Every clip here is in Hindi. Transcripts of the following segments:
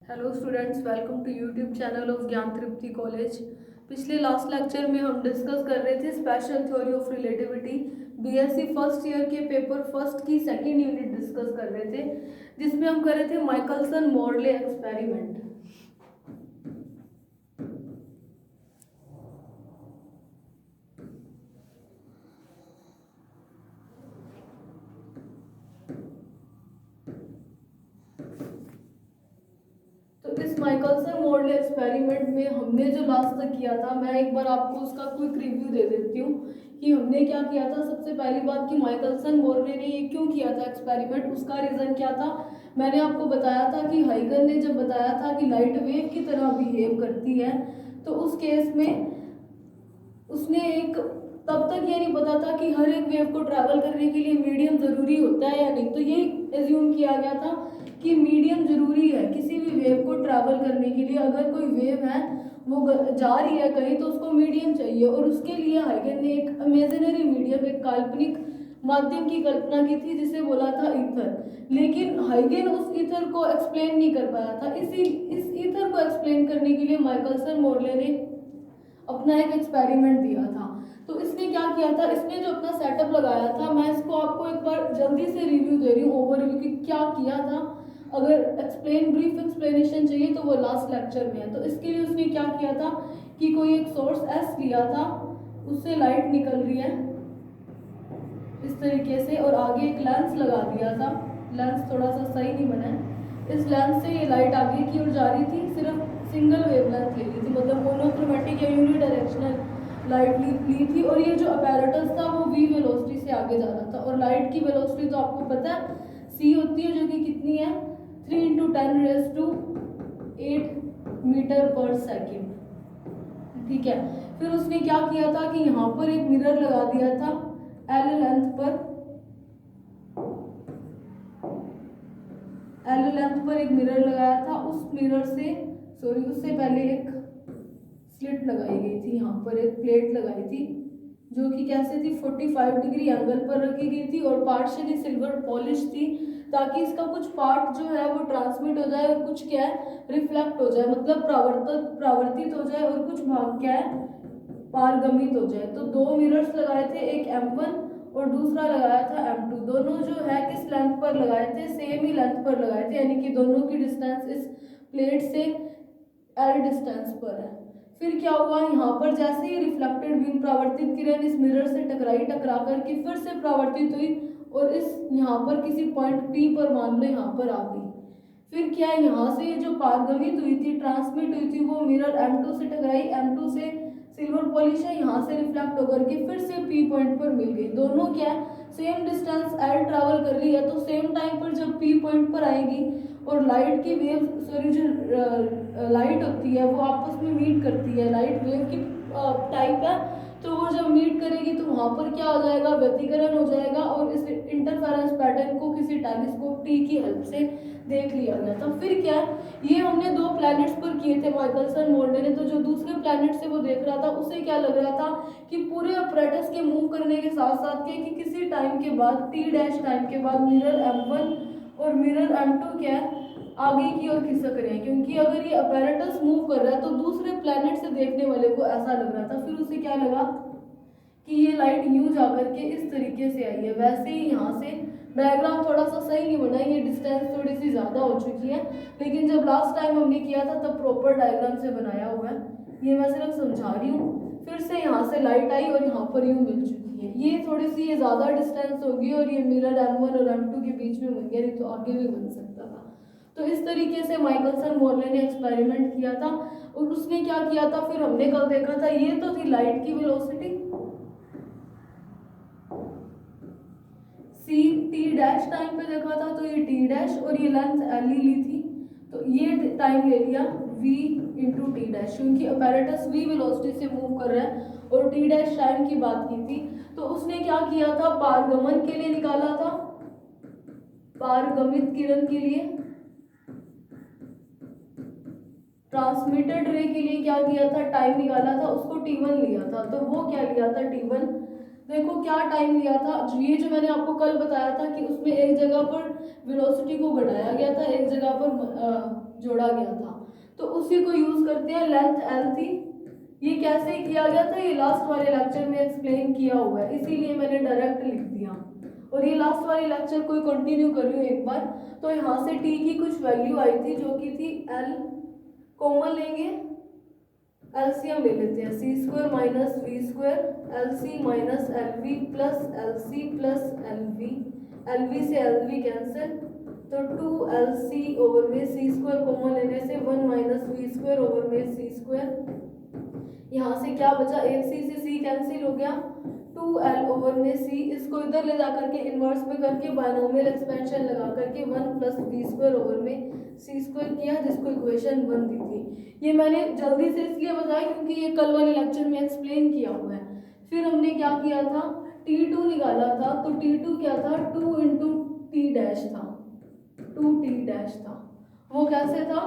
Hello students, welcome to YouTube channel of Gyan Tripti college. पिछले लास्ट लेक्चर में हम डिस्कस कर रहे थे special theory of relativity. BSc first year के पेपर फर्स्ट की सेकंड यूनिट डिस्कस कर रहे थे, जिसमें हम कर रहे थे माइकलसन मोरले एक्सपेरिमेंट। तो इस माइकलसन मोरले एक्सपेरिमेंट में हमने जो लास्ट तक किया था, मैं एक बार आपको उसका क्विक रिव्यू दे देती हूँ कि हमने क्या किया था। सबसे पहली बात कि माइकलसन मोरले ने ये क्यों किया था एक्सपेरिमेंट, उसका रीज़न क्या था। मैंने आपको बताया था कि हाइगन ने जब बताया था कि लाइट वेव की तरह बिहेव करती है, तो उस केस में उसने एक तब तक ये नहीं पता था कि हर एक वेव को ट्रैवल करने के लिए मीडियम ज़रूरी होता है या नहीं। तो ये एज्यूम किया गया था कि मीडियम ज़रूरी है किसी भी वेव को ट्रैवल करने के लिए। अगर कोई वेव है वो जा रही है कहीं, तो उसको मीडियम चाहिए, और उसके लिए हाइगन ने एक इमेजिनरी मीडियम, एक काल्पनिक माध्यम की कल्पना की थी, जिसे बोला था ईथर। लेकिन हाइगन उस ईथर को एक्सप्लेन नहीं कर पाया था। इस ईथर को एक्सप्लेन करने के लिए माइकलसन मोरले ने अपना एक एक्सपेरिमेंट दिया था। तो इसने क्या किया था, इसने जो अपना सेटअप लगाया था, मैं इसको आपको एक बार जल्दी से रिव्यू दे रही हूँ, ओवरव्यू कि क्या किया था। अगर ब्रीफ एक्सप्लेनेशन चाहिए तो वो लास्ट लेक्चर में है। तो इसके लिए उसने क्या किया था कि कोई एक सोर्स एस लिया था, उससे लाइट निकल रही है इस तरीके से, और आगे एक लेंस लगा दिया था। लेंस थोड़ा सा सही नहीं बना है। इस लेंस से ये लाइट आगे की ओर जा रही थी, सिर्फ सिंगल वेवलेंथ ले ली थी, मतलब मोनोक्रोमेटिक या यूनिडायरेक्शनल लाइट ली थी। और ये जो अपैरेटस था वो v वेलोसिटी से आगे जा रहा था, और लाइट की वेलोसिटी तो आपको पता है c होती है, जो कि कितनी है 3 × 10⁸ मीटर पर सेकेंड। ठीक है, फिर उसने क्या किया था कि यहाँ पर एक मिरर लगा दिया था एल लेंथ पर एक मिरर लगाया था। उस मिरर से उससे पहले एक स्लिट लगाई गई थी, यहाँ पर एक प्लेट लगाई थी, जो कि कैसे थी 45 डिग्री एंगल पर रखी गई थी, और पार्शियली सिल्वर पॉलिश थी, ताकि इसका कुछ पार्ट जो है वो ट्रांसमिट हो जाए और कुछ क्या है रिफ्लेक्ट हो जाए, मतलब परावर्तित हो जाए, और कुछ भाग क्या है पारगमित हो जाए। तो दो मिरर्स लगाए थे, एक M1 और दूसरा लगाया था M2। दोनों जो है किस लेंथ पर लगाए थे, सेम ही लेंथ पर लगाए थे, यानी कि दोनों की डिस्टेंस इस प्लेट से L डिस्टेंस पर है। फिर क्या हुआ, यहाँ पर जैसे ही रिफ्लेक्टेड बीम परावर्तित किरण इस मिरर से टकरा करके फिर से परावर्तित हुई, और इस यहाँ पर किसी पॉइंट P पर मान लो यहाँ पर आ गई। फिर क्या है, यहाँ से जो पारगमित हुई थी, ट्रांसमिट हुई थी, वो मिरर M2 से टकराई, M2 से सिल्वर पॉलिश है, यहाँ से रिफ्लेक्ट होकर के फिर से P पॉइंट पर मिल गई। दोनों क्या सेम डिस्टेंस L ट्रैवल कर रही है, तो सेम टाइम पर जब P पॉइंट पर आएगी और लाइट की वेव जो लाइट होती है वो आपस में मीट करती है, लाइट वेव की टाइप है, तो वो जब मीट करेगी तो वहाँ पर क्या हो जाएगा, व्यतिकरण हो जाएगा, और इस इंटरफेरेंस पैटर्न को किसी टेलीस्कोप टी की हेल्प से देख लिया गया था। फिर क्या, ये हमने 2 प्लैनेट्स पर किए थे माइकलसन मोरले ने। तो जो दूसरे प्लैनेट से वो देख रहा था, उसे क्या लग रहा था कि पूरे अपरेटस के मूव करने के साथ साथ के कि किसी टाइम के बाद t डैश टाइम के बाद मिरर M1 और मिरर M2 क्या है आगे की ओर खिसक रहे हैं, क्योंकि अगर ये अपैरेटस मूव कर रहा है तो दूसरे प्लैनेट से देखने वाले को ऐसा लग रहा था। फिर उसे क्या लगा कि ये लाइट यूं जाकर के इस तरीके से आई है। वैसे ही यहाँ से डायग्राम थोड़ा सा सही नहीं बना, ये डिस्टेंस थोड़ी सी ज़्यादा हो चुकी है, लेकिन जब लास्ट टाइम हमने किया था तब प्रॉपर डायग्राम से बनाया हुआ है, ये मैं सिर्फ समझा रही हूँ। फिर से यहाँ से लाइट आई और यहाँ पर यूं मिल चुकी है। ये थोड़ी सी ये ज़्यादा डिस्टेंस होगी, और ये मिरर M1 और M2 के बीच में बन गया, नहीं तो आगे भी बन सकता था। तो इस तरीके से माइकलसन मोरले ने एक्सपेरिमेंट किया था। और उसने क्या किया था, फिर हमने कल देखा था, ये तो थी लाइट की velocity c t dash time पे देखा था, तो ये t डैश और ये लेंथ L ली थी, तो ये टाइम ले लिया v × t डैश, क्योंकि अपैरेटस v वेलोसिटी से मूव कर रहा है, और t डैश टाइम की बात की थी। तो उसने क्या किया था, पारगमन के लिए निकाला था, पारगमित किरण के लिए, ट्रांसमिटेड रे के लिए क्या किया था, टाइम निकाला था, उसको t1 लिया था। तो वो क्या लिया था t1, देखो क्या टाइम लिया था। ये जो मैंने आपको कल बताया था कि उसमें एक जगह पर वेलोसिटी को घटाया गया था, एक जगह पर जोड़ा गया था। तो उसी को यूज करते हैं, लेंथ एल थी। ये कैसे किया गया था, ये लास्ट वाले लेक्चर में एक्सप्लेन किया हुआ है, इसीलिए मैंने डायरेक्ट लिख दिया। और ये लास्ट वाले लेक्चर को कंटिन्यू कर रही हूँ एक बार। तो यहाँ से टी की कुछ वैल्यू आई थी जो कि थी एल, कॉमन लेंगे, एलसीएम ले लेते हैं, C square minus V square, L C minus L V plus L C plus L V से एल वी कैंसिल, तो 2LC ओवर में सी स्क्वायर कॉमन लेने से 1 माइनस वी स्क्वायर ओवर में सी स्क्वायर। यहाँ से क्या बचा, एक सी से सी कैंसिल हो गया, 2L ओवर में सी, इसको इधर ले जा करके इन्वर्स में करके बायनोमियल एक्सपेंशन लगा करके 1 प्लस वी स्क्वायर ओवर में सी स्क्वायर किया, जिसको इक्वेशन 1 दी थी। ये मैंने जल्दी से इसलिए बताया क्योंकि ये कल वाले लेक्चर में एक्सप्लेन किया हुआ है। फिर हमने क्या किया था, T2 निकाला था, तो T2 क्या था, 2 इंटू टी डैश था, 2t डैश था। वो कैसे था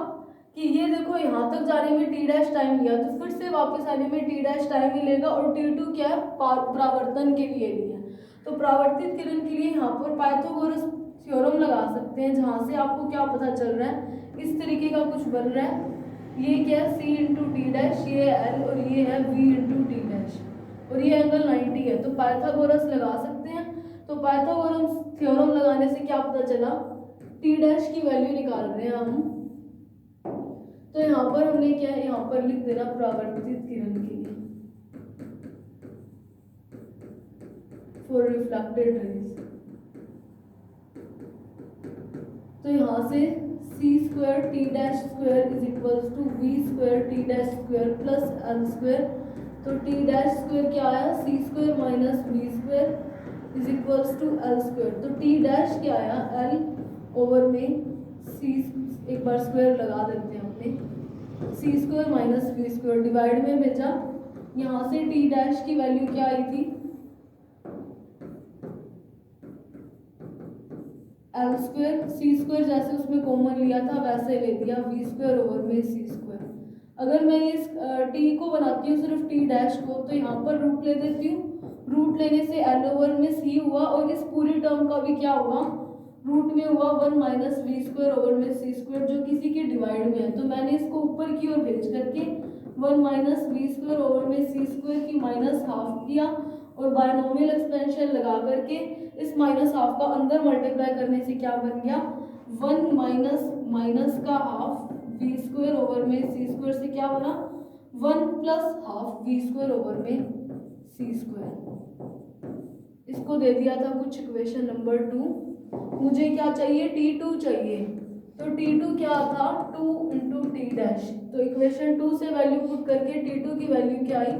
कि ये देखो यहाँ तक जाने में t डैश टाइम लिया, तो फिर से वापस आने में t डैश टाइम ही लेगा, और T2 क्या है, परावर्तन के लिए लिया। तो परावर्तित किरण के लिए यहाँ पर पाइथागोरस थ्योरम लगा सकते हैं, जहाँ से आपको क्या पता चल रहा है, इस तरीके का कुछ बन रहा है। ये क्या है, c इंटू टी डैश, ये l, और ये है v इंटू टी डैश, और ये एंगल 90 है, तो पाइथागोरस लगा सकते हैं। तो पाइथागोरस थ्योरम लगाने से क्या पता चला, टी डैश की वैल्यू निकाल रहे हैं हम। तो यहाँ पर हमने क्या है, यहाँ पर लिख देना परावर्तित किरण के लिए, फॉर रिफ्लेक्टेड रेज। तो यहाँ से C square T dash square is equals to V square T dash square plus L square. तो टी डैश स्क्वायर क्या आया, C square minus V square is equals to L square. तो टी डैश क्या आया, एल ओवर में सी, एक बार स्क्वायर लगा देते हैं अपने, C square minus V square divide में भेजा। यहाँ से टी डैश की वैल्यू क्या आई थी, एल स्क्वायर, सी स्क्वायर जैसे उसमें कॉमन लिया था वैसे ले दिया, वी स्क्वायर ओवर में सी स्क्वायर। अगर मैं इस टी को बनाती हूँ सिर्फ टी डैश को, तो यहाँ पर रूट ले देती हूँ, रूट लेने से एल ओवर में सी हुआ, और इस पूरी टर्म का भी क्या हुआ, रूट में हुआ 1 माइनस वी स्क्वायर ओवर में सी स्क्वायर, जो किसी के डिवाइड में है। तो मैंने इसको ऊपर की ओर भेज करके 1 माइनस वी स्क्वायर ओवर में सी स्क्वायर की माइनस हाफ किया, और बायनोमियल एक्सपेंशन लगा करके इस माइनस हाफ का अंदर मल्टीप्लाई करने से क्या बन गया, 1 माइनस माइनस का हाफ वी स्क्वायर ओवर में सी स्क्वायर से क्या बना, 1 plus half v square over में सी स्क्वायर। इसको दे दिया था कुछ इक्वेशन नंबर 2। मुझे क्या चाहिए, T2 चाहिए। तो T2 क्या था, 2 इंटू टी डैश। तो इक्वेशन 2 से वैल्यू पुट करके T2 की वैल्यू क्या आई,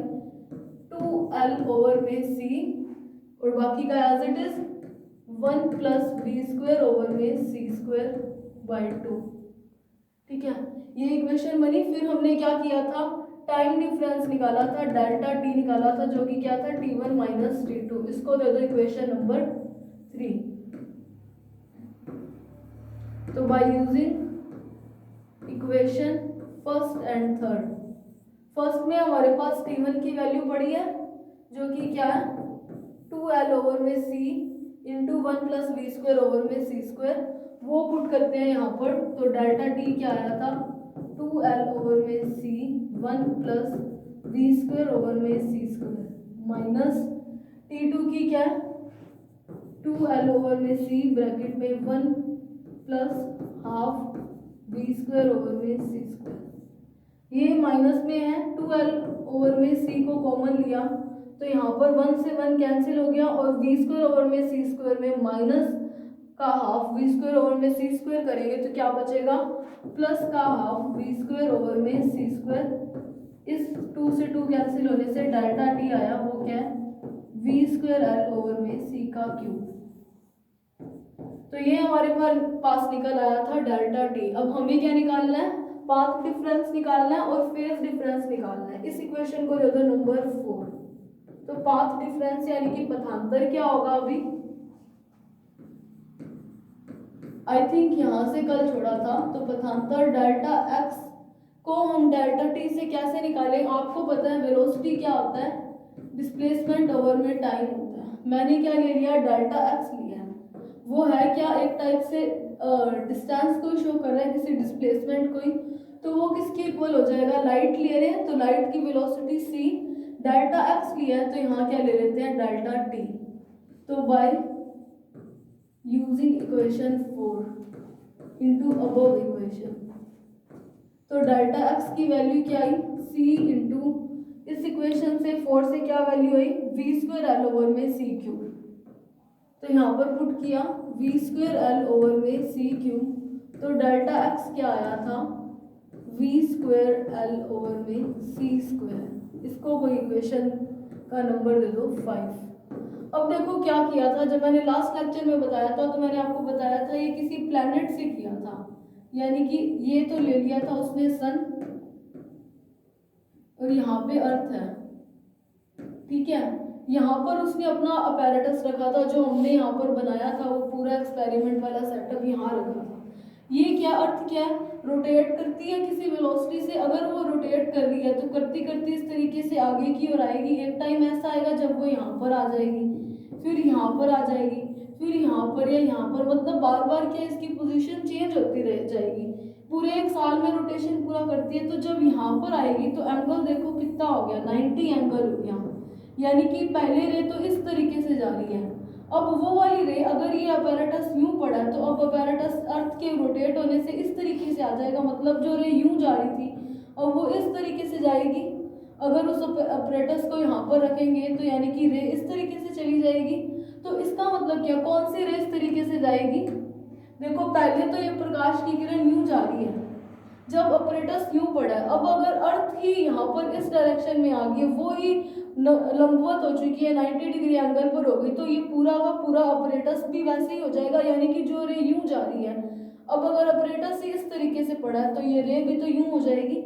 2L ओवर में C, और बाकी का as it is 1 plus v square over में सी स्क्वायर बाई 2। ठीक है, ये इक्वेशन बनी। फिर हमने क्या किया था, टाइम डिफरेंस निकाला था, डेल्टा टी निकाला था, जो कि क्या था, T1 माइनस T2। इसको दे दो इक्वेशन नंबर 3। तो by using equation first and third, first में हमारे पास T1 की वैल्यू पड़ी है, जो कि क्या है, 2L ओवर में C into 1 plus v square over में सी स्क्वायर, वो पुट करते हैं यहाँ पर। तो डेल्टा टी क्या आया था, 2L ओवर में C 1 plus v square over में सी स्क्वायर माइनस T2 की क्या है, 2L ओवर में C ब्रैकेट में 1 plus half v square over में सी स्क्वायर। ये माइनस में है, 2L ओवर में C को कॉमन लिया, तो यहाँ पर 1 से 1 कैंसिल हो गया, और वी स्क्वायर ओवर में सी स्क्वायर में माइनस का हाफ वी स्क्वायर ओवर में सी स्क्वायर करेंगे तो क्या बचेगा, प्लस का हाफ वी स्क्वायर ओवर में सी स्क्वायर। इस 2 से 2 कैंसिल होने से डेल्टा टी आया, वो क्या है, वी स्क्वायर एल ओवर में सी का क्यूब। तो ये हमारे पास निकल आया था डेल्टा टी। अब हमें क्या निकालना है, पाथ डिफरेंस निकालना है और फेज डिफरेंस निकालना है। इस इक्वेशन को दे दो नंबर 4। तो पाथ डिफरेंस यानी कि पथांतर क्या होगा, अभी आई थिंक यहाँ से कल छोड़ा था। तो पथांतर डेल्टा एक्स को हम डेल्टा टी से कैसे निकालें, आपको पता है वेलोसिटी क्या होता है, डिस्प्लेसमेंट ओवर में टाइम होता है। मैंने क्या ले लिया, डेल्टा एक्स लिया है। वो है क्या, एक टाइप से डिस्टेंस को शो कर रहा है, किसी डिस्प्लेसमेंट को ही, तो वो किसके इक्वल हो जाएगा, लाइट ले रहे हैं तो लाइट की वेलोसिटी c, डेल्टा x लिया है तो यहाँ क्या ले लेते हैं, डेल्टा t। तो by using equation 4 into above equation, तो डेल्टा x की वैल्यू क्या आई, c इंटू इस इक्वेशन से 4 से क्या वैल्यू आई, v स्क्वायर एल ओवर में c क्यूब। तो यहाँ पर पुट किया v स्क्वायर एल ओवर में c क्यूब, तो डेल्टा x क्या आया था, v स्क्वायर एल ओवर में c स्क्वायर। इसको कोई इक्वेशन का नंबर दे दो 5। अब देखो क्या किया था, जब मैंने लास्ट लेक्चर में बताया था तो मैंने आपको बताया था ये किसी प्लैनेट से किया था, यानी कि ये तो ले लिया था उसने सन और यहाँ पे अर्थ है, ठीक है। यहाँ पर उसने अपना अपैरेटस रखा था, जो हमने यहाँ पर बनाया था वो पूरा एक्सपेरिमेंट वाला सेटअप यहाँ रखा था। ये क्या अर्थ क्या है, रोटेट करती है किसी वेलोसिटी से, अगर वो रोटेट कर रही है तो करती करती इस तरीके से आगे की ओर आएगी। एक टाइम ऐसा आएगा जब वो यहाँ पर आ जाएगी, फिर यहाँ पर आ जाएगी, फिर यहाँ पर या यहाँ पर, मतलब बार बार क्या इसकी पोजीशन चेंज होती रह जाएगी। पूरे एक साल में रोटेशन पूरा करती है, तो जब यहाँ पर आएगी तो एंगल देखो कितना हो गया, 90 एंगल हो गया, यानी कि पहले रे तो इस तरीके से जा रही है। अब वो वाली रे, अगर ये अपैरेटस यूं पड़ा है तो अब अपैरेटस अर्थ के रोटेट होने से इस तरीके से आ जाएगा, मतलब जो रे यूं जा रही थी और वो इस तरीके से जाएगी। अगर उस अपैरेटस को यहाँ पर रखेंगे तो यानी कि रे इस तरीके से चली जाएगी। तो इसका मतलब क्या, कौन सी रे इस तरीके से जाएगी, देखो पहले तो ये प्रकाश की किरण यूं जा रही है जब अपैरेटस यूं पड़ा है। अब अगर अर्थ ही यहाँ पर इस डायरेक्शन में आ गई, वो ही लंबवत हो चुकी है, 90 डिग्री एंगल पर हो गई, तो ये पूरा का पूरा अपैरेटस भी वैसे ही हो जाएगा, यानी कि जो रे यूं जा रही है। अब अगर अपैरेटस ही इस तरीके से पड़ा है तो ये रे भी तो यूं हो जाएगी।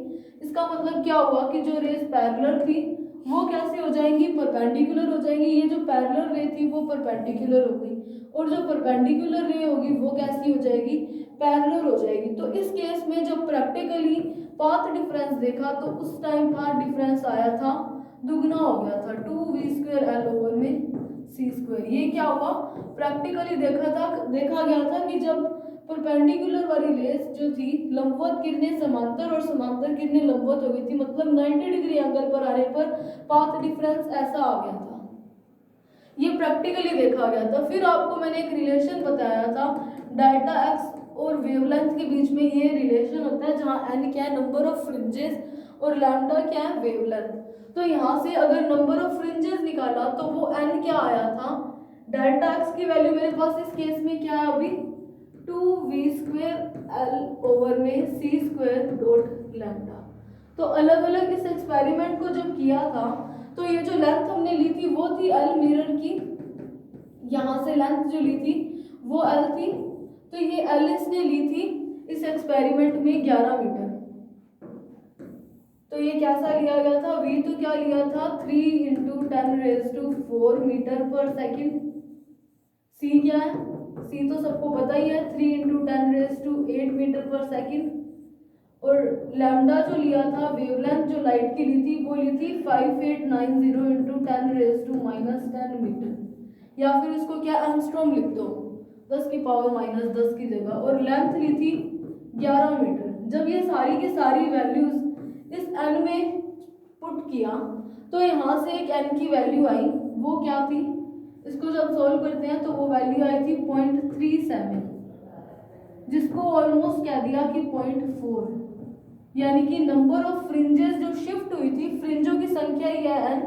इसका मतलब क्या हुआ कि जो रेस पैरेलल थी वो कैसे हो जाएंगी, परपेंडिकुलर हो जाएंगी। ये जो पैरेलल रे थी वो परपेंडिकुलर हो गई, और जो परपेंडिकुलर रे होगी वो कैसी हो जाएगी, पैरेलल हो जाएगी। तो इस केस में जब प्रैक्टिकली पाथ डिफरेंस देखा तो उस टाइम पाथ डिफरेंस आया था, दुगना हो गया था, 2v स्क्वायर एल ओवर में c स्क्वायर। ये क्या हुआ, प्रैक्टिकली देखा गया था कि जब परपेंडिकुलर वाली रेस जो थी, लंबवत किरणें समांतर और समांतर किरणें लंबवत हो गई थी, मतलब 90 डिग्री एंगल पर आने पर पाथ डिफरेंस ऐसा आ गया था। ये प्रैक्टिकली देखा गया था। फिर आपको मैंने एक रिलेशन बताया था, डेल्टा एक्स और वेवलेंथ के बीच में ये रिलेशन होता है, जहाँ n क्या है, नंबर ऑफ फ्रिंजेस, और लैम्डा क्या है, वेवलेंथ। तो यहाँ से अगर नंबर ऑफ फ्रिंजेस निकाला तो वो n क्या आया था, डेल्टा एक्स की वैल्यू मेरे पास इस केस में क्या है अभी, 2v स्क्वायर एल ओवर में c स्क्वायर डॉट लैम्डा। तो अलग अलग इस एक्सपेरिमेंट को जब किया था तो ये जो लेंथ हमने ली थी वो थी एल मिरर की, यहाँ से लेंथ जो ली थी वो एल थी, तो ये एल इसने ली थी इस एक्सपेरिमेंट में 11 मीटर। तो ये कैसा लिया गया था, v तो क्या लिया था 3 × 10⁴ मीटर पर सेकेंड। c क्या है, c तो सबको पता ही है, 3 × 10⁸ मीटर पर सेकेंड। और लैम्डा जो लिया था, वेवलेंथ जो लाइट की ली थी वो ली थी 5890 × 10⁻10 मीटर, या फिर इसको क्या एंगस्ट्रॉम लिख दो 10⁻−10 की जगह। और लेंथ ली थी 11 मीटर। जब ये सारी की सारी वैल्यूज इस n में पुट किया तो यहाँ से एक n की वैल्यू आई, वो क्या थी, इसको जब सॉल्व करते हैं तो वो वैल्यू आई थी 0.37, जिसको ऑलमोस्ट कह दिया कि 0.4, यानी कि नंबर ऑफ फ्रिंजेस जो शिफ्ट हुई थी, फ्रिंजों की संख्या ही है n,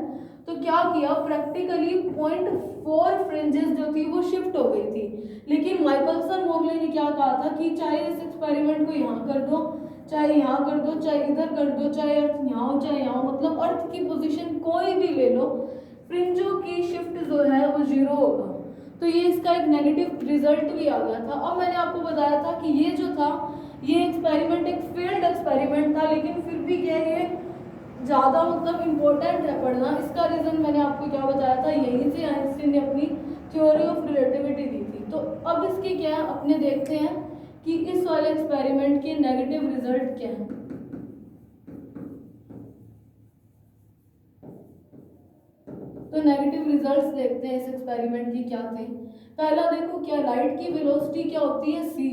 तो क्या किया प्रैक्टिकली 0.4 फ्रिंजेस जो थी वो शिफ्ट हो गई थी। लेकिन माइकलसन मोर्ले ने क्या कहा था कि चाहे इस एक्सपेरिमेंट को यहाँ कर दो, चाहे यहाँ कर दो, चाहे इधर कर दो, चाहे अर्थ यहाँ हो चाहे यहाँ, मतलब अर्थ की पोजीशन कोई भी ले लो, फ्रिंजों की शिफ्ट जो है वो 0 होगा। तो ये इसका एक नेगेटिव रिजल्ट भी आ गया था। अब मैंने आपको बताया था कि ये जो था ये एक्सपेरिमेंट एक फेल्ड एक्सपेरिमेंट था, लेकिन फिर भी क्या ये ज़्यादा मतलब इम्पोर्टेंट है पढ़ना। इसका रीज़न मैंने आपको क्या बताया था, यहीं से आइंस्टीन ने अपनी थ्योरी ऑफ रिलेटिविटी दी थी। तो अब इसके क्या है अपने देखते हैं कि इस वाले एक्सपेरिमेंट के नेगेटिव रिजल्ट क्या है। तो नेगेटिव रिजल्ट्स देखते हैं इस एक्सपेरिमेंट की क्या थे। पहला देखो क्या, लाइट की वेलोसिटी क्या होती है c,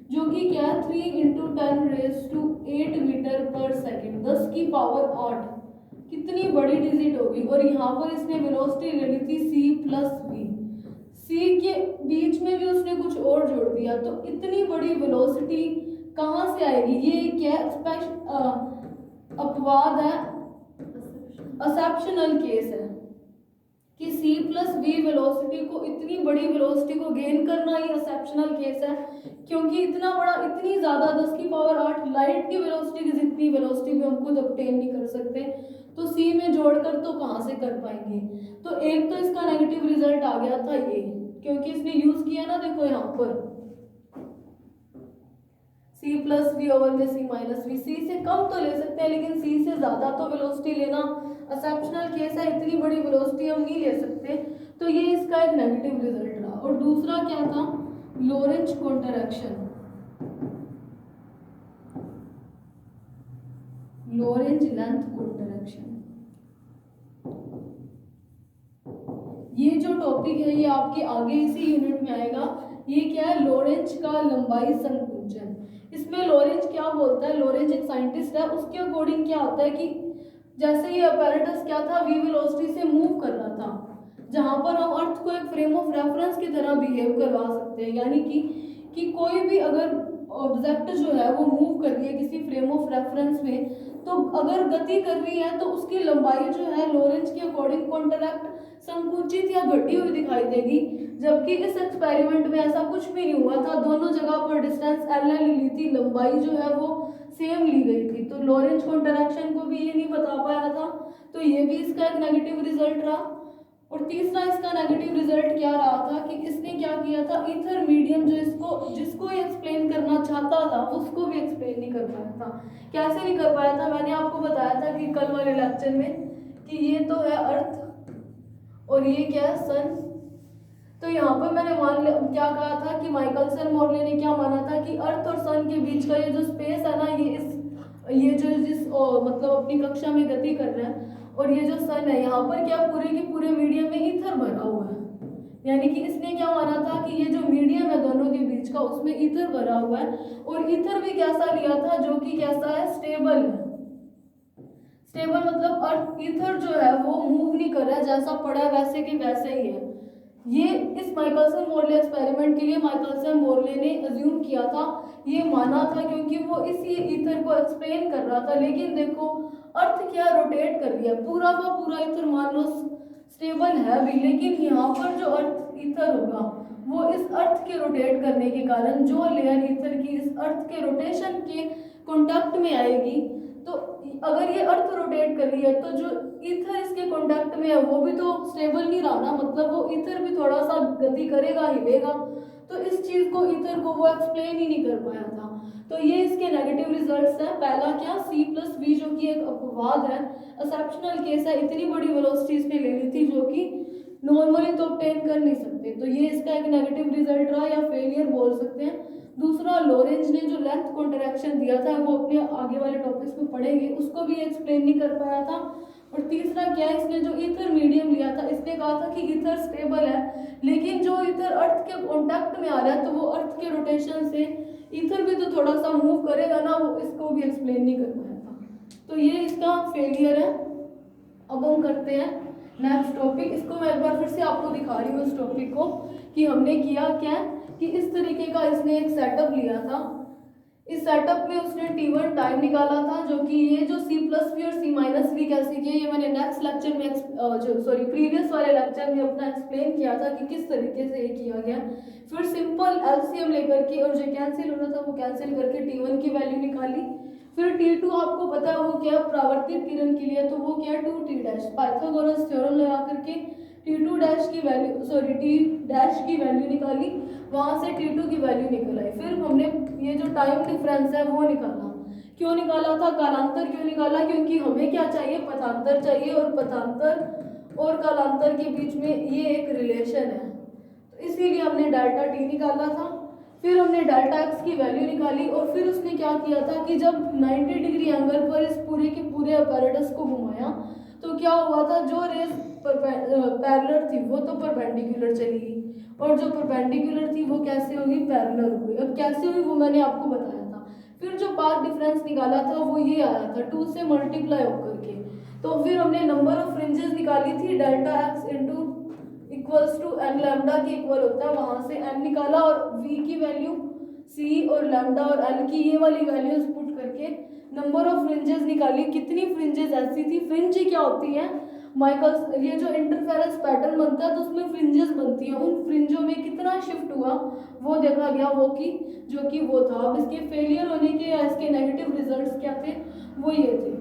जो कि क्या है 3 × 10⁸ मीटर पर सेकेंड, 10⁸ कितनी बड़ी डिजिट होगी। और यहाँ पर इसने वेलोसिटी ले ली थी c+v, सी के बीच में भी उसने कुछ और जोड़ दिया, तो इतनी बड़ी वेलोसिटी कहाँ से आएगी। ये क्या अपवाद है, एक्सेप्शनल केस है कि c+v वेलोसिटी को, इतनी बड़ी वेलोसिटी को गेन करना ही एक्सेप्शनल केस है, क्योंकि इतना बड़ा, इतनी ज़्यादा 10⁸ लाइट की वेलोसिटी की जितनी वेलोसिटी भी हम खुद ऑब्टेन नहीं कर सकते, तो c में जोड़कर तो कहाँ से कर पाएंगे। तो एक तो इसका नेगेटिव रिजल्ट आ गया था ये, क्योंकि इसने यूज किया ना, देखो यहाँ पर c+v/c-v, c से कम तो ले सकते हैं लेकिन c से ज्यादा तो वेलोसिटी लेना एक्सेप्शनल केस है, इतनी बड़ी वेलोसिटी हम नहीं ले सकते, तो ये इसका एक नेगेटिव रिजल्ट रहा। और दूसरा क्या था, लोरेंज कॉन्टरैक्शन, लोरेंज लेंथ कॉन्टरैक्शन। ये जो टॉपिक है ये आपके आगे इसी यूनिट में आएगा। ये क्या है, लोरेंज का लंबाई संकुचन। इसमें लोरेंज क्या बोलता है, लोरेंज एक साइंटिस्ट है, उसके अकॉर्डिंग क्या होता है कि जैसे ये अपैरेटस क्या था, v वेलोसिटी से मूव कर रहा था, जहां पर हम अर्थ को एक फ्रेम ऑफ रेफरेंस की तरह बिहेव करवा सकते हैं, यानी कि कोई भी अगर ऑब्जेक्ट जो है वो मूव कर रही है किसी फ्रेम ऑफ रेफरेंस में, तो अगर गति कर रही है तो उसकी लंबाई जो है लोरेंज के अकॉर्डिंग कॉन्ट्रैक्ट, संकुचित या घटी हुई दिखाई देगी। जबकि इस एक्सपेरिमेंट में ऐसा कुछ भी नहीं हुआ था, दोनों जगह पर डिस्टेंस एल ली थी, लंबाई जो है वो सेम ली गई थी, तो लोरेंज कॉन्ट्रैक्शन को भी ये नहीं बता पाया था, तो ये भी इसका एक नेगेटिव रिजल्ट रहा। और तीसरा इसका नेगेटिव रिजल्ट क्या रहा था कि इसने क्या किया था, ईथर मीडियम जो जिसको एक्सप्लेन करना चाहता था उसको भी एक्सप्लेन नहीं कर पाया था। कैसे नहीं कर पाया था, मैंने आपको बताया था कि कल वाले लेक्चर में कि ये तो है अर्थ और ये क्या है, सन। तो यहाँ पर मैंने क्या कहा था कि माइकलसन मॉर्ले ने क्या माना था कि अर्थ और सन के बीच का ये जो स्पेस है ना, ये जो जिस मतलब अपनी कक्षा में गति कर रहा है, और ये जो सन है यहाँ पर क्या पूरे के पूरे मीडियम में ईथर भरा हुआ है, यानी कि इसने क्या माना था कि ये जो मीडियम है दोनों के बीच का, उसमें ईथर भरा हुआ है, और ईथर भी कैसा लिया था, जो कि कैसा है, स्टेबल है। स्टेबल मतलब अर्थ, ईथर जो है वो मूव नहीं कर रहा है, जैसा पड़ा है वैसे के वैसे ही है। ये इस माइकलसन मोर्ले एक्सपेरिमेंट के लिए माइकलसन मोर्ले ने अज्यूम किया था, ये माना था, क्योंकि वो इसी ईथर को एक्सप्लेन कर रहा था। लेकिन देखो अर्थ क्या रोटेट कर रही है, पूरा का पूरा ईथर मान लो स्टेबल है भी, लेकिन यहाँ पर जो अर्थ ईथर होगा वो इस अर्थ के रोटेट करने के कारण जो लेयर ईथर की इस अर्थ के रोटेशन के कॉन्टैक्ट में आएगी, तो अगर ये अर्थ रोटेट कर रही है तो जो ईथर इसके कांटेक्ट में है वो भी तो स्टेबल नहीं रहा ना, मतलब वो ईथर भी थोड़ा सा गति करेगा, हिलेगा, तो इस चीज को ईथर को वो एक्सप्लेन ही नहीं कर पाया था। तो ये इसके नेगेटिव रिजल्ट्स हैं। पहला क्या, c+v जो कि एक अपवाद है, एक्सेप्शनल केस है, इतनी बड़ी वेलोसिटी इसने ले ली थी जो कि नॉर्मली तो ऑब्टेन कर नहीं सकते, तो ये इसका एक नेगेटिव रिजल्ट रहा या फेलियर बोल सकते हैं। दूसरा, लोरेंज ने जो लेंथ कॉन्ट्रैक्शन दिया था वो अपने आगे वाले टॉपिक्स में पढ़ेंगे, उसको भी एक्सप्लेन नहीं कर पाया था। और तीसरा क्या, इसने जो ईथर मीडियम लिया था, इसने कहा था कि ईथर स्टेबल है, लेकिन जो ईथर अर्थ के कांटेक्ट में आ रहा है तो वो अर्थ के रोटेशन से ईथर भी तो थोड़ा सा मूव करेगा ना, वो इसको भी एक्सप्लेन नहीं कर पाया था, तो ये इसका फेलियर है। अब हम करते हैं नेक्स्ट टॉपिक। इसको मैं एक बार फिर से आपको दिखा रही हूँ इस टॉपिक को कि हमने किया क्या, कि इस तरीके का इसने एक सेटअप लिया था। इस सेटअप में उसने t1 टाइम निकाला था, जो कि ये जो c+v और c-v कैसे किए, ये मैंने नेक्स्ट लेक्चर में प्रीवियस वाले लेक्चर में अपना एक्सप्लेन किया था कि किस तरीके से ये किया गया। फिर सिंपल एलसीएम लेकर के, और जो कैंसिल होना था वो कैंसिल करके t1 की वैल्यू निकाली। फिर t2 आपको पता है वो क्या, परावर्तित किरण के लिए, तो वो क्या 2t', पाइथागोरस थ्योरम लगा करके t2 डैश की वैल्यू t डैश की वैल्यू निकाली, वहां से t2 की वैल्यू निकल आई। फिर हमने ये जो टाइम डिफरेंस है वो निकाला। क्यों निकाला था, कालांतर क्यों निकाला, क्योंकि हमें क्या चाहिए, पथांतर चाहिए, और पथांतर और कालांतर के बीच में ये एक रिलेशन है, तो इसीलिए हमने डेल्टा t निकाला था। फिर हमने डेल्टा x की वैल्यू निकाली, और फिर उसने क्या किया था कि जब 90 डिग्री एंगल पर इस पूरे के पूरे अपैरेटस को घुमाया तो क्या हुआ था, जो रेस पैरेलल थी वो तो परपेंडिकुलर चली गई, और जो परपेंडिकुलर थी वो कैसे होगी, पैरेलल होगी। अब कैसे हुई वो मैंने आपको बताया था। फिर जो पाथ डिफरेंस निकाला था वो ये आया था 2 से मल्टीप्लाई होकर के। तो फिर हमने नंबर ऑफ फ्रिंजेस निकाली थी, delta x into equals to n lambda के इक्वल होता है, वहां से एन निकाला और वी की वैल्यू सी और लैम्डा और एल की ये वाली वैल्यूज पुट करके नंबर ऑफ फ्रिंजेस निकाली। कितनी फ्रिंजेस ऐसी थी, फ्रिंज क्या होती है, माइकल्स ये जो इंटरफेरेंस पैटर्न बनता है तो उसमें फ्रिंजेस बनती हैं, उन फ्रिंजों में कितना शिफ्ट हुआ वो देखा गया, वो कि जो कि वो था। अब इसके फेलियर होने के या इसके नेगेटिव रिजल्ट्स क्या थे, वो ये थे।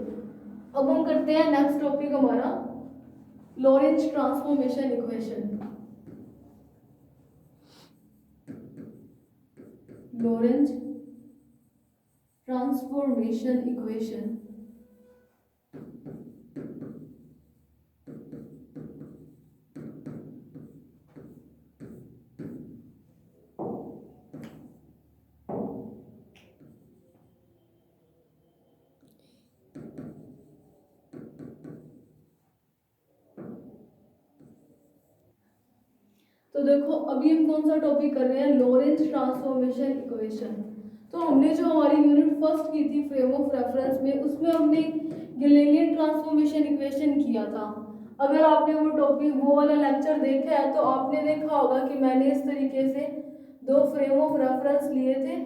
अब हम करते हैं नेक्स्ट टॉपिक हमारा Lorentz transformation equation. Lorentz transformation equation. तो देखो अभी हम कौन सा टॉपिक कर रहे हैं, लॉरेंज ट्रांसफॉर्मेशन इक्वेशन। तो हमने जो हमारी यूनिट फर्स्ट की थी फ्रेम ऑफ रेफरेंस में, उसमें हमने गैलीलियन ट्रांसफॉर्मेशन इक्वेशन किया था। अगर आपने वो टॉपिक वो वाला लेक्चर देखा है तो आपने देखा होगा कि मैंने इस तरीके से दो फ्रेम ऑफ रेफरेंस लिए थे,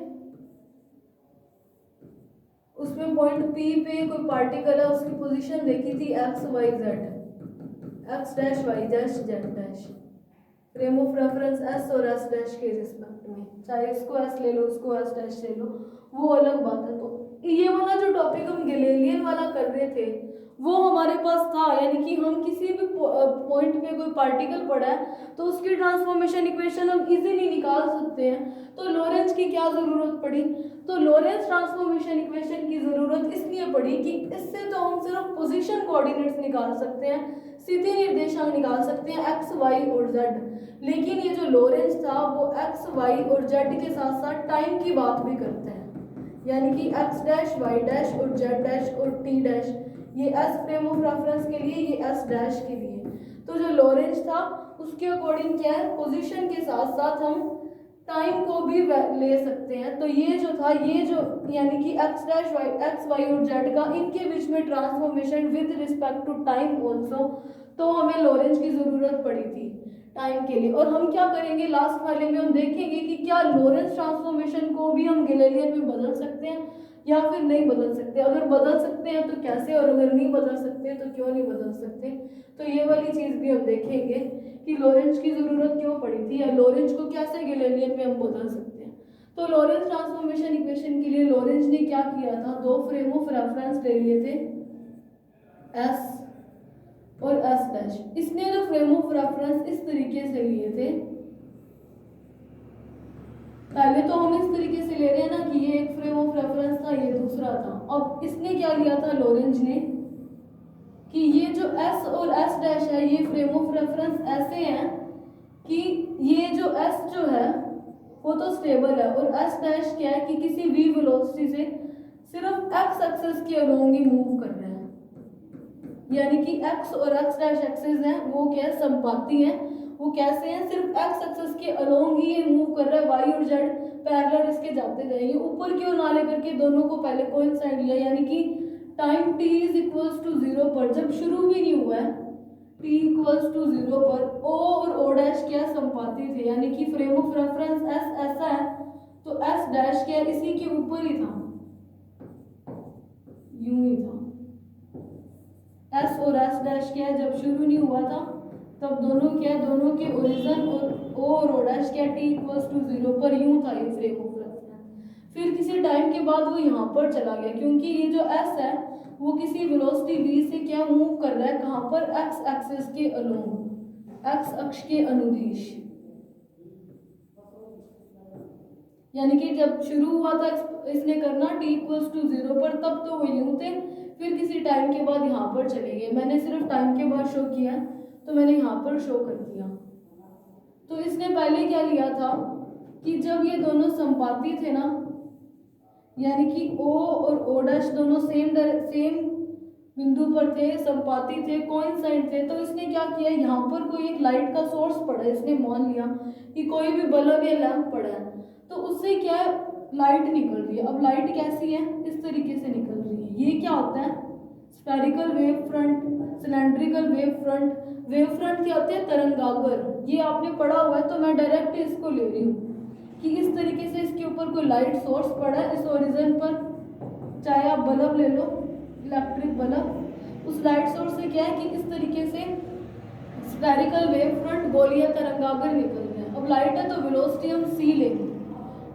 उसमें पॉइंट पी पे कोई पार्टिकल है, उसकी पोजीशन देखी थी x y z, x dash y dash z dash, frame of reference S और एस डैश के रिस्पेक्ट में, चाहे इसको एस ले लो उसको एस डैश ले लो, वो अलग बात है। तो ये वाला जो टॉपिक हम गैलीलियन वाला कर रहे थे वो हमारे पास था, यानी कि हम किसी भी पॉइंट पे कोई पार्टिकल पड़ा है तो उसकी ट्रांसफॉर्मेशन इक्वेशन हम इजीली निकाल सकते हैं। तो लॉरेंज की क्या ज़रूरत पड़ी, तो लॉरेंज ट्रांसफॉर्मेशन इक्वेशन की ज़रूरत इसलिए पड़ी कि इससे तो हम सिर्फ पोजीशन कोऑर्डिनेट्स निकाल सकते हैं, सीधे निर्देशांक निकाल सकते हैं एक्स वाई और जेड, लेकिन ये जो लॉरेंज था वो एक्स वाई और जेड के साथ साथ टाइम की बात भी करता है, यानी कि एक्स डैश वाई डैश और जेड डैश और टी डैश, ये एस फ्रेम ऑफ रेफरेंस के लिए, ये एस डैश के लिए। तो जो लॉरेंज था उसके अकॉर्डिंग क्या है, पोजीशन के साथ साथ हम टाइम को भी ले सकते हैं। तो ये जो था, ये जो यानी कि x dash y, x y और जेड का इनके बीच में transformation with respect to time also, तो हमें लॉरेंज की ज़रूरत पड़ी थी टाइम के लिए। और हम क्या करेंगे लास्ट वाले में, हम देखेंगे कि क्या लॉरेंज ट्रांसफॉर्मेशन को भी हम गैलीलियन में बदल सकते हैं या फिर नहीं बदल सकते, अगर बदल सकते हैं तो कैसे, और अगर नहीं बदल सकते तो क्यों नहीं बदल सकते। तो ये वाली चीज़ भी हम देखेंगे कि लॉरेंज की ज़रूरत क्यों पड़ी थी या लॉरेंज को कैसे गैलीलियन में हम बदल सकते हैं। तो लॉरेंज ट्रांसफॉर्मेशन इक्वेशन के लिए लॉरेंज ने क्या किया था, दो फ्रेम ऑफ रेफरेंस ले लिए थे एस और एस डैश। इसने जो फ्रेम ऑफ रेफरेंस इस तरीके से लिए थे, पहले तो हम इस तरीके से ले रहे हैं ना कि ये एक फ्रेम ऑफ रेफरेंस था, ये दूसरा था। अब इसने क्या लिया था लॉरेंज ने कि ये जो एस और एस डैश है ये फ्रेम ऑफ रेफरेंस ऐसे हैं कि ये जो एस जो है वो तो स्टेबल है और एस डैश क्या है कि किसी v वेलोसिटी से सिर्फ एक्स एक्सिस के अलोंग ही मूव कर रहे हैं, यानी कि एक्स और एक्स डैश एक्सिस हैं वो क्या है, संपाती हैं। वो कैसे हैं, सिर्फ एक्स एक्सिस के अलोंग ही ये मूव कर रहा है, वाई और जेड पैरेलल इसके जाते जाएंगे, ऊपर की ओर ना लेकर के दोनों को पहले कोइंसाइड लिया, यानी कि time t is equals to 0 पर, जब शुरू भी नहीं हुआ है t इक्वल्स टू 0 पर o और o डैश क्या संपाती थे, यानी कि फ्रेम ऑफ रेफरेंस s ऐसा है तो s डैश क्या इसी के ऊपर ही था, यूं ही था। s और s डैश क्या है जब शुरू नहीं हुआ था तब दोनों क्या, दोनों के ओरिजिन और o और o डैश क्या t इक्वल्स टू 0 पर यूं था ये फ्रेम ऑफ रेफरेंस। फिर किसी टाइम के बाद वो यहाँ पर चला गया क्योंकि ये जो s है वो किसी वेलोसिटी v से क्या मूव कर रहा है, कहाँ पर, x एक्सिस के अलोंग, x अक्ष के अनुदिश, यानी कि जब शुरू हुआ था इसने करना t इक्वल्स टू 0 पर तब तो वो यूं थे, फिर किसी टाइम के बाद यहाँ पर चले गए। मैंने सिर्फ टाइम के बाद शो किया तो मैंने यहाँ पर शो कर दिया। तो इसने पहले क्या लिया था कि जब ये दोनों संपाती थे ना, यानी कि o और o डैश दोनों सेम बिंदु पर थे, संपाती थे, कोइंसाइड थे। तो इसने क्या किया, यहाँ पर कोई एक लाइट का सोर्स पड़ा है, इसने मान लिया कि कोई भी बल्ब या लैंप पड़ा है, तो उससे क्या है, लाइट निकल रही है। अब लाइट कैसी है, इस तरीके से निकल रही है। ये क्या होता है, spherical wave front, cylindrical wave front. Wave front क्या होते हैं, तरंगागर। ये आपने पढ़ा हुआ है, तो मैं डायरेक्ट इसको ले रही हूँ कि इस तरीके से इसके ऊपर कोई लाइट सोर्स पड़ा है इस ओरिजिन पर, चाहे आप बल्ब ले लो, इलेक्ट्रिक बल्ब। उस लाइट सोर्स से क्या है कि इस तरीके से स्फेरिकल वेव फ्रंट गोलीय तरंगागर निकल रहे हैं। अब लाइट है तो वेलोसिटी हम c लेंगे,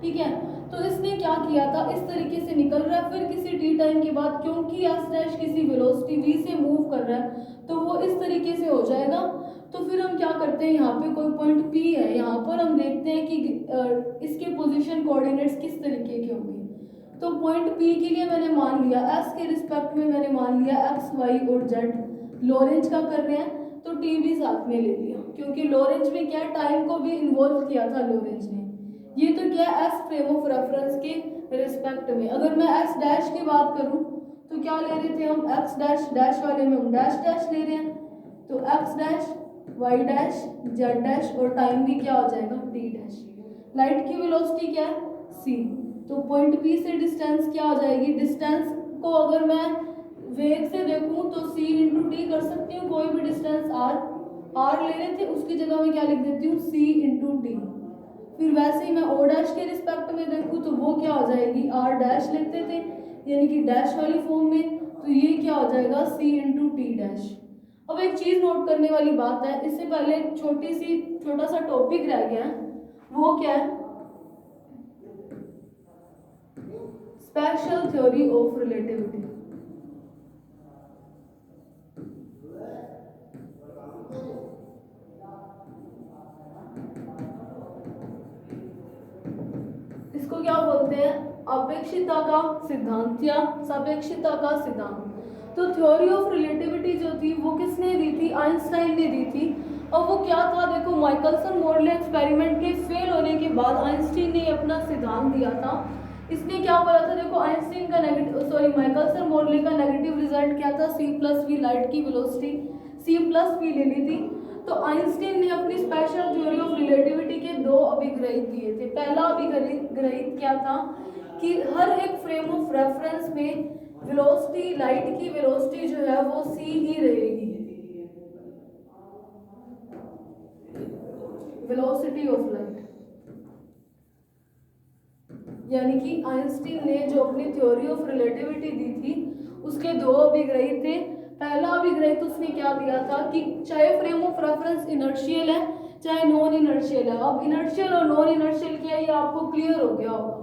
ठीक है। तो इसने क्या किया था, इस तरीके से निकल रहा है, फिर किसी t टाइम के बाद क्योंकि s डैश किसी वेलोसिटी v से मूव कर रहा है तो वो इस तरीके से हो जाएगा। तो फिर हम क्या करते हैं, यहाँ पे कोई पॉइंट p है, यहाँ पर हम देखते हैं कि इसके पोजीशन कोऑर्डिनेट्स किस तरीके के होंगे। तो पॉइंट p के लिए मैंने मान लिया s के रिस्पेक्ट में मैंने मान लिया x, y और z। लॉरेंज का कर रहे हैं तो t भी साथ में ले लिया, क्योंकि लॉरेंज में क्या टाइम को भी इन्वॉल्व किया था लॉरेंज ने। ये तो क्या s फ्रेम ऑफ रेफरेंस के रिस्पेक्ट में। अगर मैं s डैश की बात करूं तो क्या ले रहे थे हम, x डैश, डैश वाले में हम डैश डैश ले रहे हैं, तो x dash, y dash, z dash और टाइम भी क्या हो जाएगा, t डैश। लाइट की वेलोसिटी क्या है, c। तो पॉइंट P से डिस्टेंस क्या हो जाएगी, डिस्टेंस को अगर मैं वेग से देखूं तो c इंटू टी कर सकती हूँ, कोई भी डिस्टेंस r ले रहे थे उसकी जगह में क्या लिख देती हूँ, c इंटू टी। फिर वैसे ही मैं o डैश के रिस्पेक्ट में देखूं तो वो क्या हो जाएगी, r डैश लिखते थे यानी कि डैश वाली फॉर्म में, तो ये क्या हो जाएगा, c इंटू टी डैश। अब एक चीज नोट करने वाली बात है, इससे पहले छोटा सा टॉपिक रह गया है, वो क्या है, स्पेशल थ्योरी ऑफ रिलेटिविटी। इसको क्या बोलते हैं, अपेक्षितता का सिद्धांत या सापेक्षिकता का सिद्धांत। तो थ्योरी ऑफ रिलेटिविटी जो थी वो किसने दी थी, आइंस्टाइन ने दी थी। और वो क्या था, देखो माइकलसन मोरले एक्सपेरिमेंट के फेल होने के बाद आइंस्टाइन ने अपना सिद्धांत दिया था। इसने क्या बोला था, देखो आइंस्टाइन का माइकलसन मोरले का नेगेटिव रिजल्ट क्या था, c प्लस वी, लाइट की वेलोसिटी c प्लस वी ले ली थी। तो आइंस्टाइन ने अपनी स्पेशल थ्योरी ऑफ रिलेटिविटी के दो अभिग्रहित दिए थे। पहला अभिग्रहित क्या था कि हर एक फ्रेम ऑफ रेफरेंस में वेलोसिटी, लाइट की वेलोसिटी जो है वो c ही रहेगी, वेलोसिटी ऑफ लाइट। यानी कि आइंस्टाइन ने जो अपनी थ्योरी ऑफ रिलेटिविटी दी थी उसके दो अभिग्रहित थे। पहला अभिग्रहित उसने क्या दिया था कि चाहे फ्रेम ऑफ रेफरेंस इनर्शियल है चाहे नॉन इनर्शियल है। अब इनर्शियल और नॉन इनर्शियल क्या है ये आपको क्लियर हो गया होगा।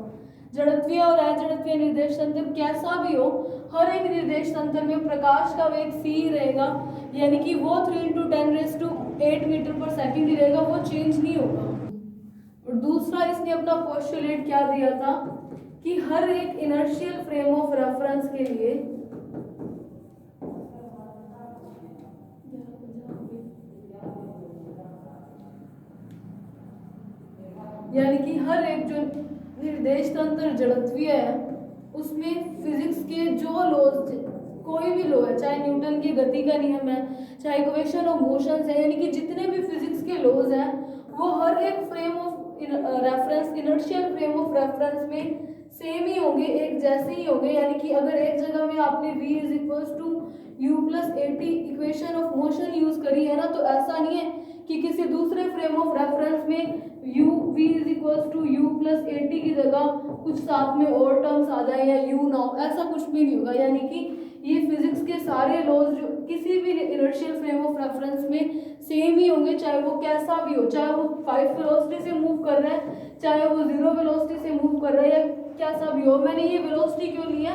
जड़त्वीय और अजड़त्वीय निर्देश तंत्र कैसा भी हो, हर एक निर्देश तंत्र में प्रकाश का वेग c ही रहेगा, यानी कि वो 3 × 10⁸ मीटर पर सेकंड ही रहेगा, वो चेंज नहीं होगा। और दूसरा इसने अपना पोस्टुलेट क्या दिया था कि हर एक इनर्शियल फ्रेम ऑफ रेफरेंस के लिए यानी कि हर एक जो निर्देश तंत्र जड़त्वीय है उसमें फिजिक्स के जो लॉज, कोई भी लॉ है, चाहे न्यूटन की गति का नियम है, चाहे इक्वेशन ऑफ मोशंस है, यानी कि जितने भी फिजिक्स के लॉज हैं वो हर एक frame of reference, inertial frame of reference में सेम ही होंगे, एक जैसे ही होंगे। यानी कि अगर एक जगह में आपने v = u + at equation of motion use करी है ना, तो ऐसा नहीं है कि किसी दूसरे फ्रेम ऑफ रेफरेंस में v = u + at की जगह कुछ साथ में और टर्म्स आ जाए या u ना हो, ऐसा कुछ भी नहीं होगा। यानी कि ये फिजिक्स के सारे लॉज जो किसी भी इनर्शियल फ्रेम ऑफ रेफरेंस में सेम ही होंगे, चाहे वो कैसा भी हो, चाहे वो 5 वेलोसिटी से मूव कर रहा है, चाहे वो 0 वेलोसिटी से मूव कर रहा है या कैसा भी हो। मैंने ये वेलोसिटी क्यों लिया,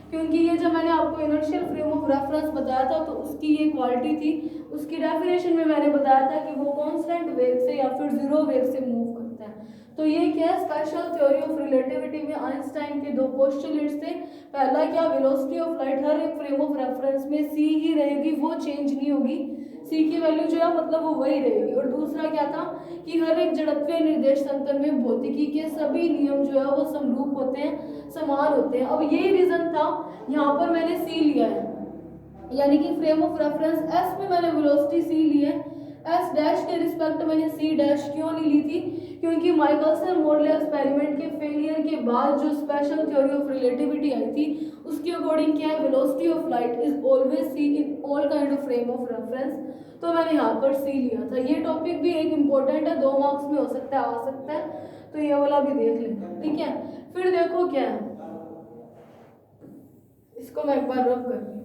क्योंकि ये जब मैंने आपको इनर्शियल फ्रेम ऑफ रेफरेंस बताया था तो उसकी ये क्वालिटी थी, उसकी डेफिनेशन में मैंने बताया था कि वो कांस्टेंट वेग से या फिर 0 वेग से मूव करता है। तो ये क्या है, स्पेशल थ्योरी ऑफ रिलेटिविटी में आइंस्टाइन के दो पोस्टुलेट्स थे। पहला क्या, वेलोसिटी ऑफ लाइट हर एक फ्रेम ऑफ रेफरेंस में c ही रहेगी, वो चेंज नहीं होगी, c की वैल्यू जो है मतलब वो वही रहेगी। और दूसरा क्या था कि हर एक जड़त्वीय निर्देश तंत्र में भौतिकी के सभी नियम जो है वो समरूप होते हैं, समान होते हैं। अब यही रीजन था, यहाँ पर मैंने c लिया है, यानी कि फ्रेम ऑफ रेफरेंस एस में मैंने वेलोसिटी सी ली है, एस डैश के रिस्पेक्ट मैंने सी डैश क्यों नहीं ली थी, क्योंकि माइकलसन मोरले एक्सपेरिमेंट के फेलियर के बाद जो स्पेशल थ्योरी ऑफ रिलेटिविटी आई थी उसके अकॉर्डिंग क्या है, velocity of light is always see in all kind of frame of reference, तो मैंने यहाँ पर सी लिया था। ये टॉपिक भी एक इम्पोर्टेंट है, 2 मार्क्स में हो सकता है, आ सकता है, तो ये वाला भी देख लें, ठीक है। फिर देखो क्या है, इसको मैं एक बार रब कर रही हूँ,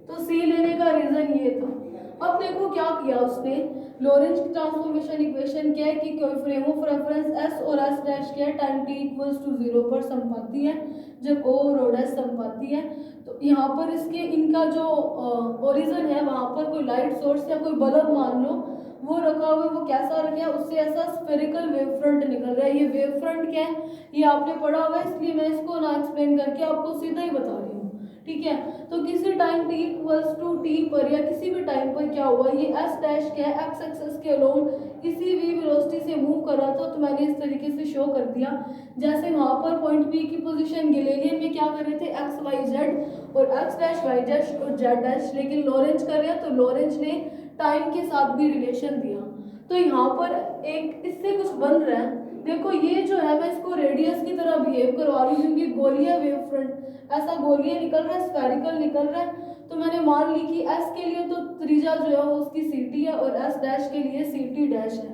तो सी लेने का रीजन ये था। अब देखो क्या किया उसने, लॉरेंज ट्रांसफॉर्मेशन इक्वेशन क्या है कि कोई फ्रेम ऑफ रेफरेंस एस और एस डैश क्या है, टाइम टी इक्वल्स टू 0 पर संपाती है, जब ओ और ओ डैश संपाती है, तो यहाँ पर इसके इनका जो ओरिजिन है वहाँ पर कोई लाइट सोर्स या कोई बल्ब मान लो वो रखा हुआ है, वो कैसा रखा है, उससे ऐसा स्फेरिकल वेव फ्रंट निकल रहा है। ये वेव फ्रंट क्या है ये आपने पढ़ा हुआ है, इसलिए मैं इसको ना एक्सप्लेन करके आपको सीधा ही बता रही हूँ, ठीक है। तो किसी time t equals to t पर या किसी भी टाइम पर क्या हुआ, ये एस डैश क्या है एक्स एक्सिस के अलोंग किसी भी वेलोसिटी से मूव कर रहा था, तो मैंने इस तरीके से शो कर दिया। जैसे वहाँ पर पॉइंट बी की पोजीशन गैलीलियन में क्या कर रहे थे, एक्स वाई जेड और एक्स डैश वाई डैश और जेड डैश, लेकिन लॉरेंज कर रहे हैं तो लॉरेंज ने टाइम के साथ भी रिलेशन दिया। तो यहाँ पर एक इससे कुछ बन रहा है, देखो ये जो है मैं इसको रेडियस की तरह बिहेव करवा रही हूँ, क्योंकि गोलिया वेव फ्रंट ऐसा गोलिया निकल रहा है, स्फेरिकल निकल रहा है, तो मैंने मान ली कि एस के लिए तो त्रिज्या जो है वो उसकी सी टी है और एस डैश के लिए सी टी डैश है।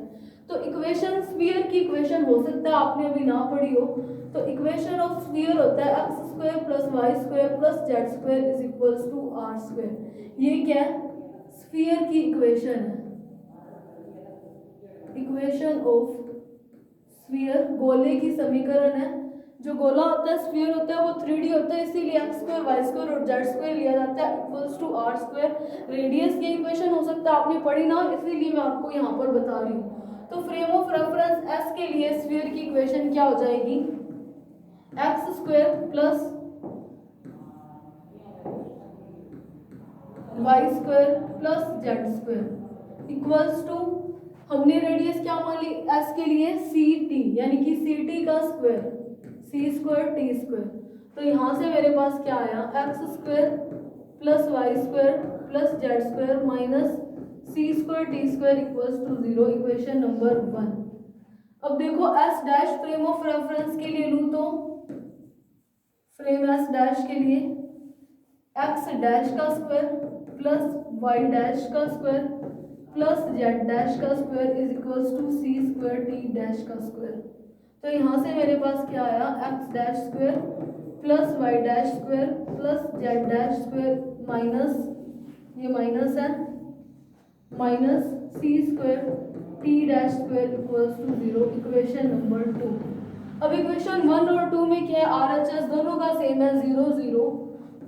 तो इक्वेशन स्फीयर की इक्वेशन हो सकता है आपने अभी ना पढ़ी हो, तो इक्वेशन ऑफ स्फीयर होता है x square plus y square plus z square is equals to r square. ये क्या है, स्फीयर की इक्वेशन है, इक्वेशन ऑफ स्फीयर गोले की समीकरण है। जो गोला होता है स्फीयर होता है वो 3D होता है, इसीलिए एक्स स्क्वायर वाई स्क्वायर और जेड स्क्वायर लिया जाता है equals to r square. Radius की इक्वेशन हो सकता है आपने पढ़ी ना, इसीलिए मैं आपको यहाँ पर बता रही हूँ। तो फ्रेम ऑफ रेफरेंस एस के लिए स्फीयर की इक्वेशन क्या हो जाएगी, x square plus y square plus z square equals to, हमने रेडियस क्या मान ली एस के लिए सी टी, यानी कि सी टी का square c square t square. तो यहाँ से मेरे पास क्या आया, x square plus y square plus z square minus c square t square equals to 0, equation number 1। अब देखो S dash frame of reference के लिए लूँ तो फ्रेम एस डैश के लिए एक्स डैश का स्क्वायर प्लस वाई डैश का स्क्वायर प्लस जेड डैश का square is equals to c square T dash का स्क्वायर। तो यहाँ से मेरे पास क्या आया, x dash square plus y dash square plus z dash square minus, ये माइनस है, minus c square T dash square equals to 0, equation number 2। अब इक्वेशन 1 और 2 में क्या है, RHS दोनों का सेम है 0 0,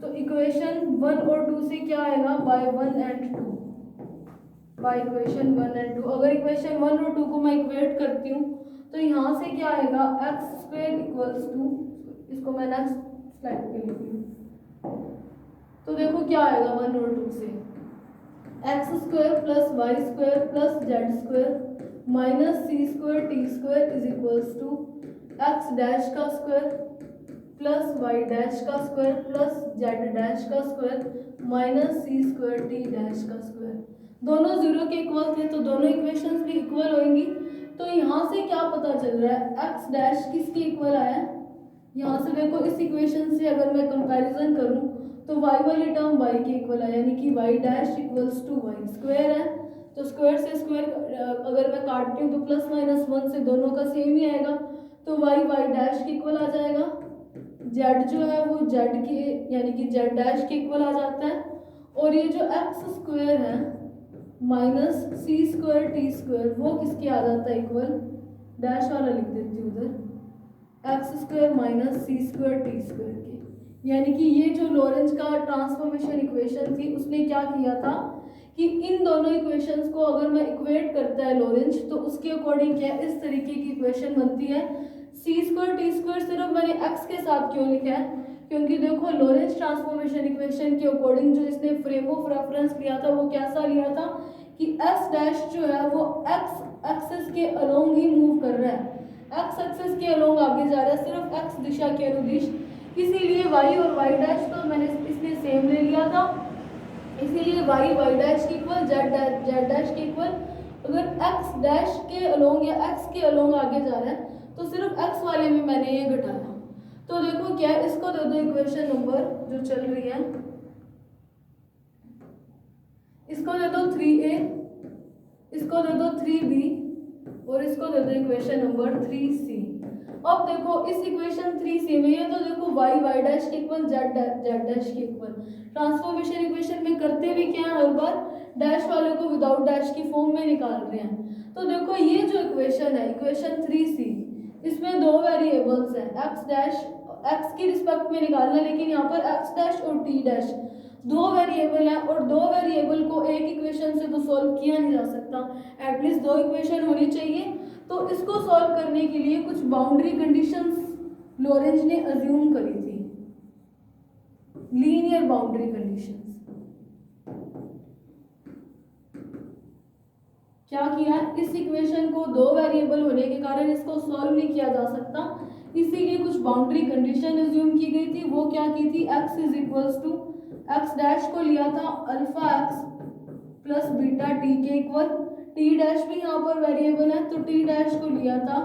तो इक्वेशन 1 और 2 से क्या आएगा, by 1 and 2, by equation 1 and 2। अगर इक्वेशन 1 और 2 को मैं इक्वेट करती हूँ तो यहाँ से क्या आएगा, एक्स स्क्वायर इक्वल्स टू, इसको मैं नेक्स्ट स्लाइड पे लिखती हूँ, तो देखो क्या आएगा 1 और 2 से, x square plus y square plus z square minus c square t square is equals to x dash का स्क्वायर प्लस वाई डैश का स्क्वायर प्लस जेड डैश का square minus c square T dash का स्क्वायर। दोनों 0 के इक्वल थे तो दोनों इक्वेशंस भी इक्वल होंगी। तो यहाँ से क्या पता चल रहा है, एक्स डैश किसके इक्वल आया, यहाँ से देखो इस इक्वेशन से अगर मैं कंपैरिजन करूँ तो y वाली टर्म y के इक्वल है, यानी कि y dash equals to y square है, तो स्क्वायर से स्क्वायर अगर मैं काटती हूँ तो प्लस माइनस 1 से दोनों का सेम ही आएगा, तो y डैश के इक्वल आ जाएगा, z जो है वो z के यानी कि z डैश के इक्वल आ जाता है, और ये जो एक्स स्क्वायर है minus c square t square वो किसके आ जाता है इक्वल, डैश वाला लिख देती हूँ उधर, x square minus c square t square के। यानी कि ये जो लॉरेंज का ट्रांसफॉर्मेशन इक्वेशन थी उसने क्या किया था कि इन दोनों इक्वेशंस को अगर मैं इक्वेट करता है लॉरेंज तो उसके अकॉर्डिंग क्या इस तरीके की इक्वेशन बनती है। सी स्क्वायर टी स्क्वायर सिर्फ मैंने एक्स के साथ क्यों लिखा है, क्योंकि देखो लॉरेंज ट्रांसफॉर्मेशन इक्वेशन के अकॉर्डिंग जो इसने फ्रेम ऑफ रेफरेंस लिया था वो कैसा लिया था कि एस डैश जो है वो एक्स एक्सिस के अलोंग ही मूव कर रहा है, एक्स एक्सिस के अलोंग आगे जा रहा है सिर्फ एक्स दिशा के अनुदिश, इसीलिए वाई और वाई डैश तो मैंने इसने सेम ले लिया लिया था, इसीलिए वाई वाई डैश के इक्वल, जेड डैश के इक्वल। अगर एक्स डैश के अलोंग या एक्स के अलोंग आगे जा रहा है तो सिर्फ एक्स वाले में मैंने ये घटाया। तो देखो क्या है, इसको दे दो इक्वेशन नंबर जो चल रही है, इसको दे दो 3a, इसको दे दो 3b और इसको दे दो इक्वेशन नंबर 3c। अब देखो इस इक्वेशन 3c में ये तो देखो वाई वाई डैश के इक्वल, जेड डैश के इक्वल। ट्रांसफॉर्मेशन इक्वेशन में करते भी क्या है, हर बार डैश वाले को विदाउट डैश की फॉर्म में निकाल रहे हैं। तो देखो ये जो इक्वेशन है, इक्वेशन 3c, इसमें दो वेरिएबल्स हैं, एक्स डैश, एक्स की रिस्पेक्ट में निकालना है, लेकिन यहाँ पर एक्स डैश और टी डैश दो वेरिएबल है और दो वेरिएबल को एक इक्वेशन से तो सॉल्व किया नहीं जा सकता, एटलीस्ट दो इक्वेशन होनी चाहिए। तो इसको सॉल्व करने के लिए कुछ बाउंड्री कंडीशंस लॉरेंज ने अज्यूम करी थी, लीनियर बाउंड्री कंडीशंस। क्या किया, इस इक्वेशन को दो वेरिएबल होने के कारण इसको सॉल्व नहीं किया जा सकता, इसीलिए कुछ बाउंड्री कंडीशन अज्यूम की गई थी। वो क्या की थी, x is equals to, x dash को लिया था alpha x plus beta t के इक्वल, टी डैश भी यहाँ पर वेरिएबल है तो टी डैश को लिया था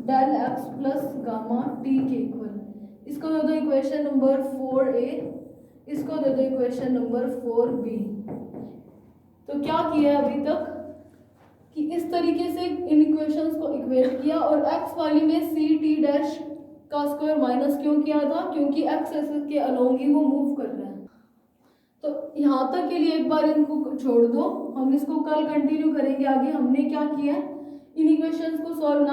del x plus gamma t के इक्वल। इसको दे दो इक्वेशन नंबर 4a, इसको दे दो इक्वेशन नंबर 4b। तो क्या किया अभी तक कि इस तरीके से इन इक्वेशंस को इक्वेट किया और x वाली में सी टी डैश का स्क्वायर माइनस क्यों किया था, क्योंकि x एक्सिस के अलोंग ही वो मूव कर रहे हैं। तो यहाँ तक के लिए एक बार इनको छोड़ दो, हम इसको कल कंटिन्यू करेंगे आगे। हमने क्या किया, इन इक्वेशंस को सॉल्व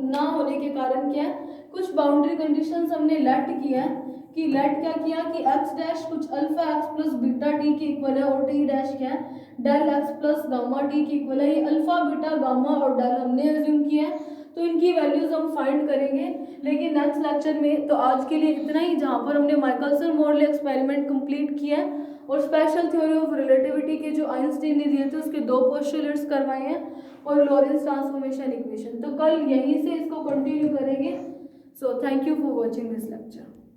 ना होने के कारण क्या है, कुछ बाउंड्री कंडीशंस हमने लेट किया है कि लेट क्या किया कि एक्स डैश कुछ alpha x plus beta t के इक्वल है और टी डैश क्या है, del x plus gamma t के इक्वल है। ये अल्फा बीटा गामा और डेल हमने अज्यूम किया है, तो इनकी वैल्यूज हम फाइंड करेंगे लेकिन नेक्स्ट लेक्चर में। तो आज के लिए इतना ही, जहाँ पर हमने माइकलसन मोरले एक्सपेरिमेंट कंप्लीट किया है और स्पेशल थ्योरी ऑफ रिलेटिविटी के जो आइंस्टीन ने दिए थे उसके दो पोस्टुलेट्स करवाए हैं और लॉरेंस ट्रांसफॉर्मेशन इक्वेशन। तो कल यहीं से इसको कंटिन्यू करेंगे। So thank you for watching this lecture.